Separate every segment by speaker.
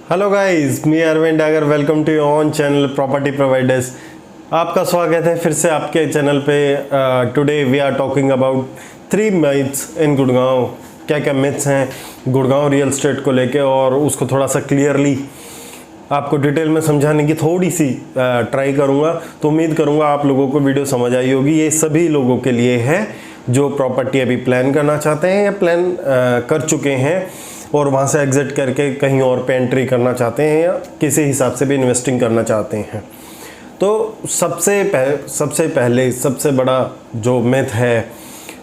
Speaker 1: Hello guys, मी Arvind Dagar, welcome to your own channel property providers. आपका स्वागत है फिर से आपके चैनल पे। Today we are talking about 3 myths in Gurgaon. क्या क्या मिथ्स हैं गुड़गांव रियल एस्टेट को लेके, और उसको थोड़ा सा क्लियरली आपको डिटेल में समझाने की थोड़ी सी ट्राई करूँगा। तो उम्मीद करूँगा आप लोगों को वीडियो समझ आई होगी। ये सभी लोगों के लिए है जो प्रॉपर्टी अभी प्लान करना चाहते हैं या प्लान कर चुके हैं और वहाँ से एग्जिट करके कहीं और पे एंट्री करना चाहते हैं या किसी हिसाब से भी इन्वेस्टिंग करना चाहते हैं। तो सबसे पहले सबसे बड़ा जो मिथ है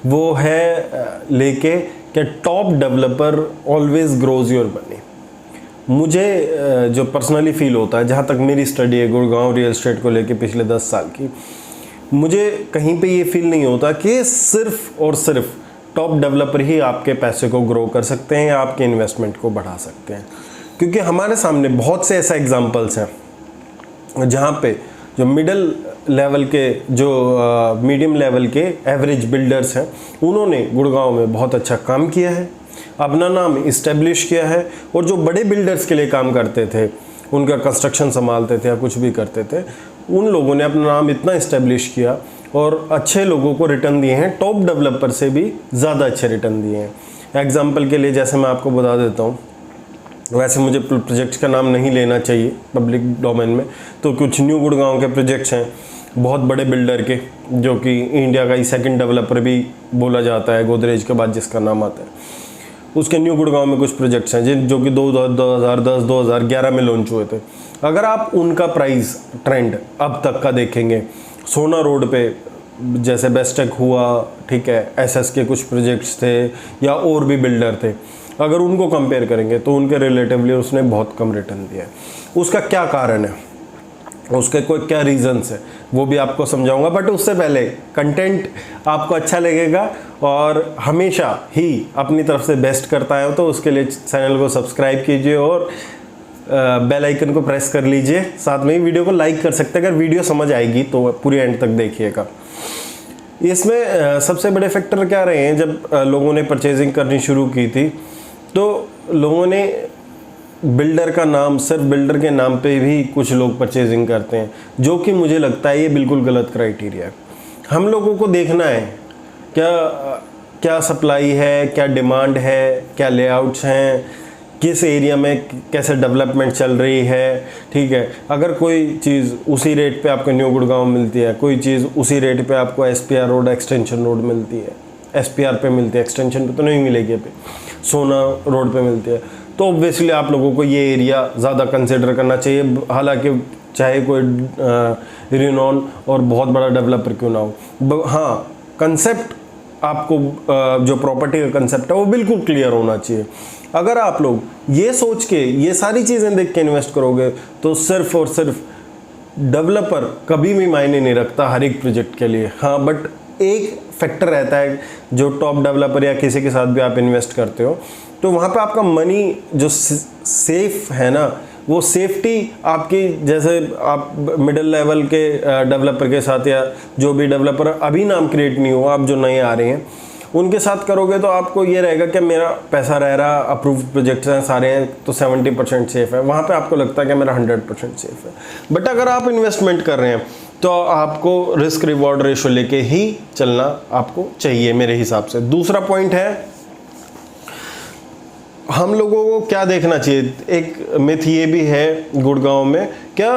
Speaker 1: वो है लेके कि top developer always grows your money. मुझे जो पर्सनली फील होता है, जहाँ तक मेरी स्टडी है गुड़गांव रियल एस्टेट को लेके पिछले 10 साल की, मुझे कहीं पे ये फील नहीं होता कि सिर्फ और सिर्फ टॉप डेवलपर ही आपके पैसे को ग्रो कर सकते हैं या आपके इन्वेस्टमेंट को बढ़ा सकते हैं। क्योंकि हमारे सामने बहुत से ऐसा एग्जांपल्स हैं जहाँ पे जो मिडिल लेवल के, जो मीडियम लेवल के एवरेज बिल्डर्स हैं, उन्होंने गुड़गांव में बहुत अच्छा काम किया है, अपना नाम इस्टेब्लिश किया है। और जो बड़े बिल्डर्स के लिए काम करते थे, उनका कंस्ट्रक्शन संभालते थे या कुछ भी करते थे, उन लोगों ने अपना नाम इतना इस्टेब्लिश किया और अच्छे लोगों को रिटर्न दिए हैं, टॉप डेवलपर से भी ज़्यादा अच्छे रिटर्न दिए हैं। एग्जांपल के लिए जैसे मैं आपको बता देता हूँ, वैसे मुझे प्रोजेक्ट्स का नाम नहीं लेना चाहिए पब्लिक डोमेन में, तो कुछ न्यू गुड़गांव के प्रोजेक्ट्स हैं बहुत बड़े बिल्डर के, जो कि इंडिया का ही सेकंड डेवलपर भी बोला जाता है गोदरेज के बाद जिसका नाम आता है। उसके न्यू गुड़गांव में कुछ प्रोजेक्ट्स हैं जो कि 2010-2011 में लॉन्च हुए थे। अगर आप उनका प्राइस ट्रेंड अब तक का देखेंगे, सोना रोड पे जैसे बेस्टेक हुआ, ठीक है, एसएस के कुछ प्रोजेक्ट्स थे या और भी बिल्डर थे, अगर उनको कंपेयर करेंगे तो उनके रिलेटिवली उसने बहुत कम रिटर्न दिया है। उसका क्या कारण है, उसके कोई क्या रीजंस है, वो भी आपको समझाऊंगा। बट उससे पहले कंटेंट आपको अच्छा लगेगा और हमेशा ही अपनी तरफ से बेस्ट करता है तो उसके लिए चैनल को सब्सक्राइब कीजिए और बेल आइकन को प्रेस कर लीजिए। साथ में ही वीडियो को लाइक कर सकते हैं अगर वीडियो समझ आएगी तो पूरी एंड तक देखिएगा। इसमें सबसे बड़े फैक्टर क्या रहे हैं, जब लोगों ने परचेजिंग करनी शुरू की थी तो लोगों ने बिल्डर का नाम, सिर्फ बिल्डर के नाम पे भी कुछ लोग परचेजिंग करते हैं, जो कि मुझे लगता है ये बिल्कुल गलत क्राइटेरिया है। हम लोगों को देखना है क्या सप्लाई है, क्या डिमांड है, क्या लेआउट्स हैं, किस एरिया में कैसे डेवलपमेंट चल रही है, ठीक है। अगर कोई चीज़ उसी रेट पे आपको न्यू गुड़गांव मिलती है, कोई चीज़ उसी रेट पे आपको एसपीआर रोड, एक्सटेंशन रोड मिलती है, एसपीआर पे मिलती है, एक्सटेंशन पे तो नहीं मिलेगी, पे सोना रोड पे मिलती है, तो ऑब्वियसली आप लोगों को ये एरिया ज़्यादा कंसिडर करना चाहिए। हालांकि चाहे कोई रिनॉन और बहुत बड़ा डेवलपर क्यों ना हो, हाँ, कंसेप्ट आपको जो प्रॉपर्टी का कंसेप्ट है वो बिल्कुल क्लियर होना चाहिए। अगर आप लोग ये सोच के ये सारी चीज़ें देख के इन्वेस्ट करोगे तो सिर्फ और सिर्फ डेवलपर कभी भी मायने नहीं रखता हर एक प्रोजेक्ट के लिए। हाँ, बट एक फैक्टर रहता है, जो टॉप डेवलपर या किसी के साथ भी आप इन्वेस्ट करते हो तो वहाँ पे आपका मनी जो सेफ है ना, वो सेफ्टी आपकी, जैसे आप मिडिल लेवल के डेवलपर के साथ या जो भी डेवलपर अभी नाम क्रिएट नहीं हुआ, आप जो नए आ रहे हैं उनके साथ करोगे तो आपको ये रहेगा कि मेरा पैसा रह रहा, अप्रूव्ड प्रोजेक्ट्स हैं सारे हैं तो 70% सेफ है। वहाँ पे आपको लगता है कि मेरा 100% सेफ है। बट अगर आप इन्वेस्टमेंट कर रहे हैं तो आपको रिस्क रिवॉर्ड रेशो लेके ही चलना आपको चाहिए मेरे हिसाब से। दूसरा पॉइंट है, हम लोगों को क्या देखना चाहिए, एक मिथ ये भी है गुड़गांव में, क्या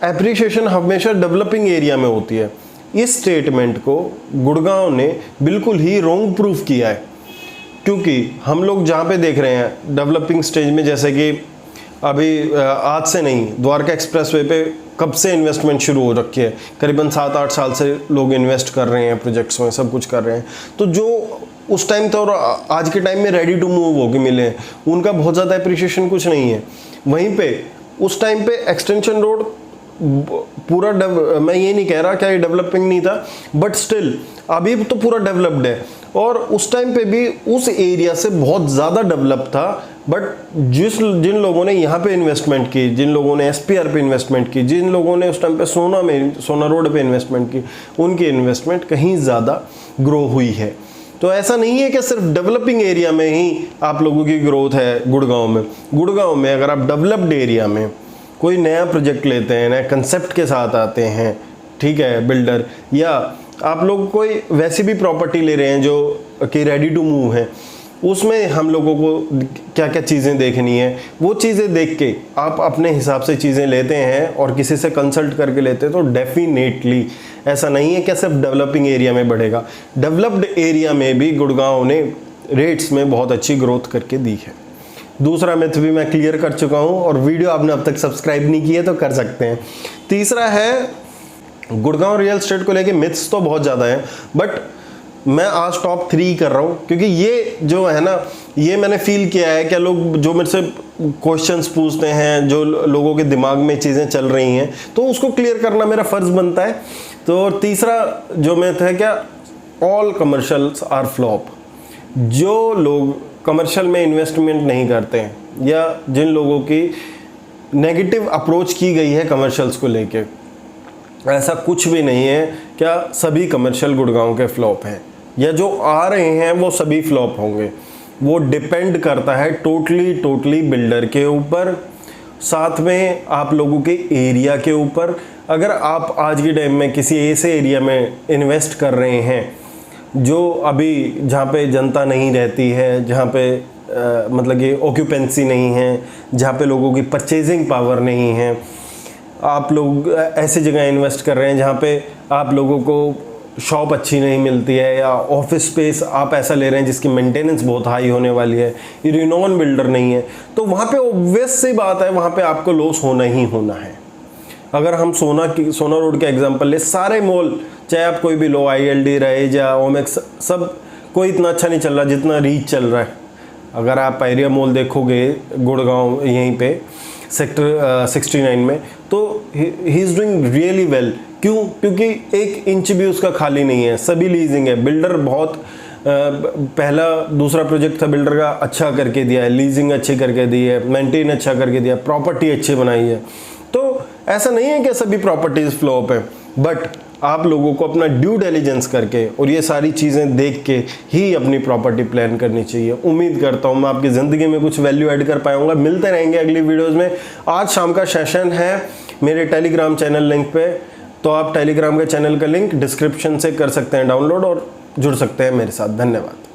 Speaker 1: एप्रिसिएशन हमेशा डेवलपिंग एरिया में होती है। इस स्टेटमेंट को गुड़गांव ने बिल्कुल ही रॉन्ग प्रूफ किया है। क्योंकि हम लोग जहाँ पे देख रहे हैं डेवलपिंग स्टेज में, जैसे कि अभी आज से नहीं, द्वारका एक्सप्रेसवे पे कब से इन्वेस्टमेंट शुरू हो रखी है, करीबन 7-8 साल से लोग इन्वेस्ट कर रहे हैं प्रोजेक्ट्स में, सब कुछ कर रहे हैं। तो जो उस टाइम तो और आज के टाइम में रेडी टू मूव होके मिले हैं, उनका बहुत ज़्यादा एप्रिशिएशन कुछ नहीं है। वहीं पे उस टाइम पे एक्सटेंशन रोड पूरा मैं ये नहीं कह रहा क्या ये डेवलपिंग नहीं था, बट स्टिल अभी तो पूरा डेवलप्ड है। और उस टाइम पे भी उस एरिया से बहुत ज़्यादा डेवलप था। बट जिन लोगों ने यहाँ पे इन्वेस्टमेंट की, जिन लोगों ने एसपीआर पे इन्वेस्टमेंट की, जिन लोगों ने उस टाइम पे सोना रोड पे इन्वेस्टमेंट की, उनकी इन्वेस्टमेंट कहीं ज़्यादा ग्रो हुई है। तो ऐसा नहीं है कि सिर्फ डेवलपिंग एरिया में ही आप लोगों की ग्रोथ है गुड़गांव में अगर आप डेवलप्ड एरिया में कोई नया प्रोजेक्ट लेते हैं, नए कंसेप्ट के साथ आते हैं, ठीक है, बिल्डर, या आप लोग कोई वैसी भी प्रॉपर्टी ले रहे हैं जो कि रेडी टू मूव है, उसमें हम लोगों को क्या क्या चीज़ें देखनी है, वो चीज़ें देख के आप अपने हिसाब से चीज़ें लेते हैं और किसी से कंसल्ट करके लेते हैं, तो डेफिनेटली ऐसा नहीं है कि सिर्फ डेवलपिंग एरिया में बढ़ेगा, डेवलप्ड एरिया में भी गुड़गांव ने रेट्स में बहुत अच्छी ग्रोथ करके दी है। दूसरा मिथ भी मैं क्लियर कर चुका हूँ, और वीडियो आपने अब तक सब्सक्राइब नहीं किया तो कर सकते हैं। तीसरा है, गुड़गांव रियल एस्टेट को लेके मिथ्स तो बहुत ज़्यादा हैं, बट मैं आज टॉप 3 कर रहा हूँ, क्योंकि ये जो है ना, ये मैंने फील किया है कि लोग जो मेरे से क्वेश्चंस पूछते हैं, जो लोगों के दिमाग में चीज़ें चल रही हैं, तो उसको क्लियर करना मेरा फ़र्ज़ बनता है। तो तीसरा जो मिथ है, क्या ऑल कमर्शियल्स आर फ्लॉप। जो लोग कमर्शियल में इन्वेस्टमेंट नहीं करते हैं, या जिन लोगों की नेगेटिव अप्रोच की गई है कमर्शियल्स को लेके, ऐसा कुछ भी नहीं है क्या सभी कमर्शियल गुड़गांव के फ्लॉप हैं, या जो आ रहे हैं वो सभी फ्लॉप होंगे। वो डिपेंड करता है टोटली बिल्डर के ऊपर, साथ में आप लोगों के एरिया के ऊपर। अगर आप आज के टाइम में किसी ऐसे एरिया में इन्वेस्ट कर रहे हैं जो अभी जहाँ पे जनता नहीं रहती है, जहाँ पे मतलब कि ऑक्यूपेंसी नहीं है, जहाँ पे लोगों की परचेजिंग पावर नहीं है, आप लोग ऐसी जगह इन्वेस्ट कर रहे हैं जहाँ पे आप लोगों को शॉप अच्छी नहीं मिलती है, या ऑफिस स्पेस आप ऐसा ले रहे हैं जिसकी मेंटेनेंस बहुत हाई होने वाली है, रिनोन बिल्डर नहीं है, तो वहाँ पे ऑब्वियस सी बात है, वहाँ पे आपको लॉस होना ही होना है। अगर हम सोना रोड के एग्जांपल ले, सारे मॉल, चाहे आप कोई भी लो, ILD रहे या ओमेक्स, सब कोई इतना अच्छा नहीं चल रहा जितना रीच चल रहा है। अगर आप एरिया मॉल देखोगे गुड़गांव यहीं पे सेक्टर 69 में, तो he is doing really well. क्यों? क्योंकि 1 इंच भी उसका खाली नहीं है, सभी लीजिंग है। बिल्डर बहुत पहला दूसरा प्रोजेक्ट था बिल्डर का, अच्छा करके दिया है, लीजिंग अच्छी करके दी है, मेंटेन अच्छा करके दिया, प्रॉपर्टी अच्छी बनाई है। तो ऐसा नहीं है कि सभी प्रॉपर्टीज फ्लॉप है, बट आप लोगों को अपना ड्यू डिलिजेंस करके और ये सारी चीज़ें देख के ही अपनी प्रॉपर्टी प्लान करनी चाहिए। उम्मीद करता हूँ मैं आपकी ज़िंदगी में कुछ वैल्यू ऐड कर पाऊंगा। मिलते रहेंगे अगली वीडियोस में। आज शाम का सेशन है मेरे टेलीग्राम चैनल लिंक पे, तो आप टेलीग्राम के चैनल का लिंक डिस्क्रिप्शन से कर सकते हैं डाउनलोड और जुड़ सकते हैं मेरे साथ। धन्यवाद।